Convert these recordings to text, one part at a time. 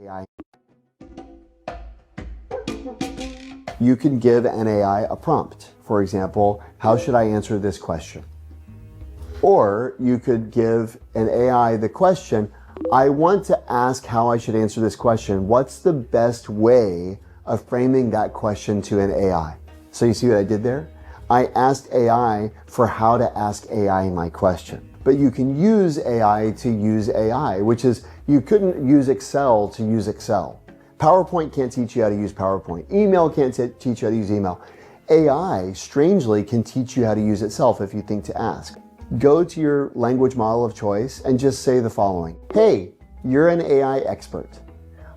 AI. You can give an AI a prompt. For example, how should I answer this question? Or you could give an AI the question, I want to ask how I should answer this question. What's the best way of framing that question to an AI? So you see what I did there? I asked AI for how to ask AI my question. But you can use AI to use AI, which is you couldn't use Excel to use Excel. PowerPoint can't teach you how to use PowerPoint. Email can't teach you how to use email. AI, strangely, can teach you how to use itself if you think to ask. Go to your language model of choice and just say the following. Hey, you're an AI expert.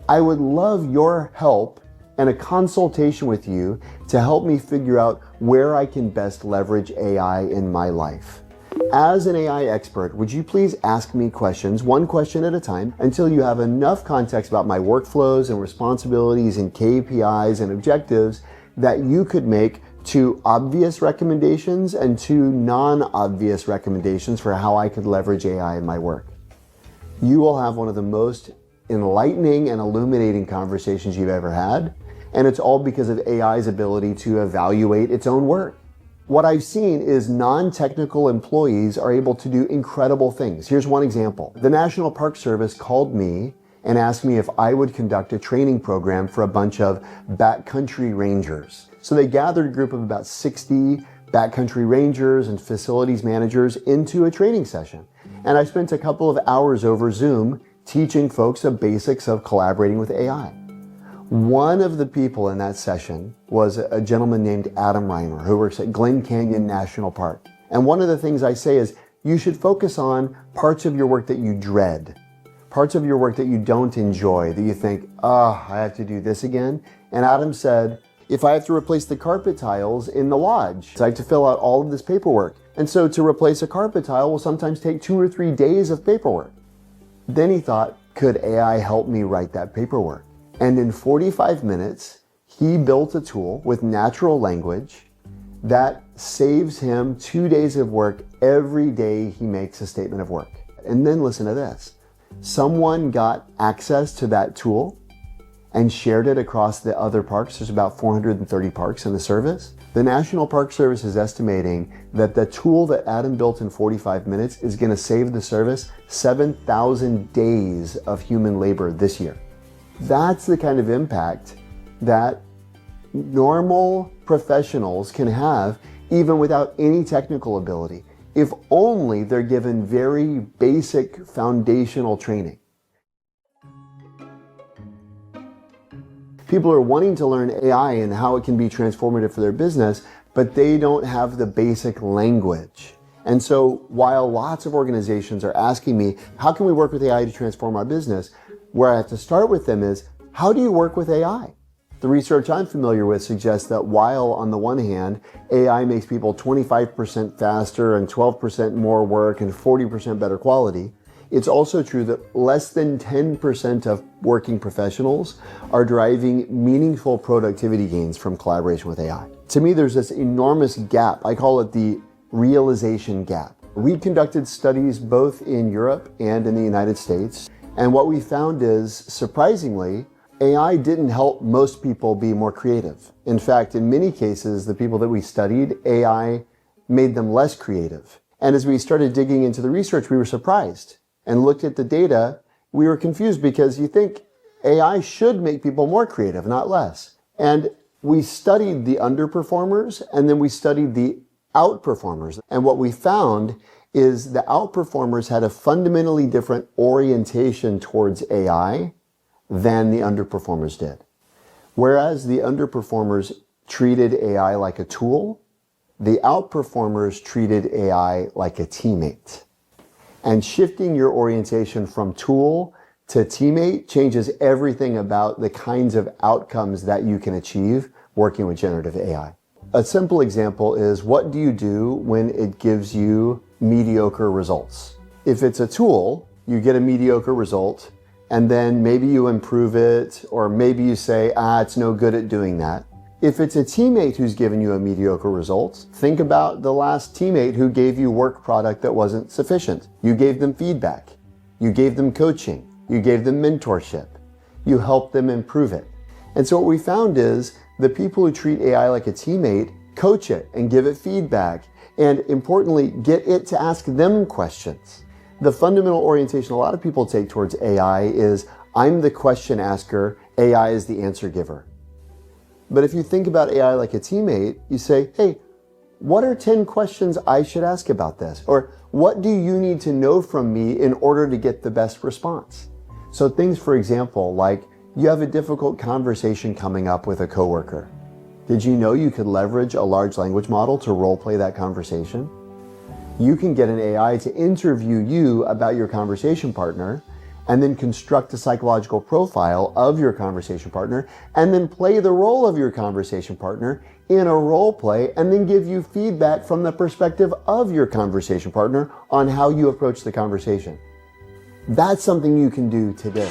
I would love your help and a consultation with you to help me figure out where I can best leverage AI in my life. As an AI expert, would you please ask me questions, one question at a time, until you have enough context about my workflows and responsibilities and KPIs and objectives that you could make two obvious recommendations and two non-obvious recommendations for how I could leverage AI in my work. You will have one of the most enlightening and illuminating conversations you've ever had, and it's all because of AI's ability to evaluate its own work. What I've seen is non-technical employees are able to do incredible things. Here's one example. The National Park Service called me and asked me if I would conduct a training program for a bunch of backcountry rangers. So they gathered a group of about 60 backcountry rangers and facilities managers into a training session. And I spent a couple of hours over Zoom teaching folks the basics of collaborating with AI. One of the people in that session was a gentleman named Adam Reimer, who works at Glen Canyon National Park. And one of the things I say is you should focus on parts of your work that you dread, parts of your work that you don't enjoy, that you think, I have to do this again. And Adam said, if I have to replace the carpet tiles in the lodge, I have to fill out all of this paperwork. And so to replace a carpet tile will sometimes take 2 or 3 days of paperwork. Then he thought, could AI help me write that paperwork? And in 45 minutes, he built a tool with natural language that saves him 2 days of work every day he makes a statement of work. And then listen to this. Someone got access to that tool and shared it across the other parks. There's about 430 parks in the service. The National Park Service is estimating that the tool that Adam built in 45 minutes is going to save the service 7,000 days of human labor this year. That's the kind of impact that normal professionals can have even without any technical ability, if only they're given very basic foundational training. People are wanting to learn AI and how it can be transformative for their business, but they don't have the basic language. And so while lots of organizations are asking me, how can we work with AI to transform our business? Where I have to start with them is, how do you work with AI? The research I'm familiar with suggests that while on the one hand, AI makes people 25% faster and 12% more work and 40% better quality, it's also true that less than 10% of working professionals are driving meaningful productivity gains from collaboration with AI. To me, there's this enormous gap. I call it the realization gap. We conducted studies both in Europe and in the United States. And what we found is, surprisingly, AI didn't help most people be more creative. In fact, in many cases, the people that we studied, AI made them less creative. And as we started digging into the research, we were surprised and looked at the data. We were confused because you think AI should make people more creative, not less. And we studied the underperformers and then we studied the outperformers. And what we found is the outperformers had a fundamentally different orientation towards AI than the underperformers did. Whereas the underperformers treated AI like a tool, the outperformers treated AI like a teammate. And shifting your orientation from tool to teammate changes everything about the kinds of outcomes that you can achieve working with generative AI. A simple example is, what do you do when it gives you mediocre results? If it's a tool, you get a mediocre result, and then maybe you improve it, or maybe you say, it's no good at doing that. If it's a teammate who's given you a mediocre result, think about the last teammate who gave you work product that wasn't sufficient. You gave them feedback. You gave them coaching. You gave them mentorship. you help them improve it. And so what we found is the people who treat AI like a teammate coach it and give it feedback, and importantly, get it to ask them questions. The fundamental orientation a lot of people take towards AI is, I'm the question asker, AI is the answer giver. But if you think about AI like a teammate, you say, hey, what are 10 questions I should ask about this? Or what do you need to know from me in order to get the best response? So things, for example, like you have a difficult conversation coming up with a coworker. Did you know you could leverage a large language model to role play that conversation? You can get an AI to interview you about your conversation partner and then construct a psychological profile of your conversation partner and then play the role of your conversation partner in a role play and then give you feedback from the perspective of your conversation partner on how you approach the conversation. That's something you can do today.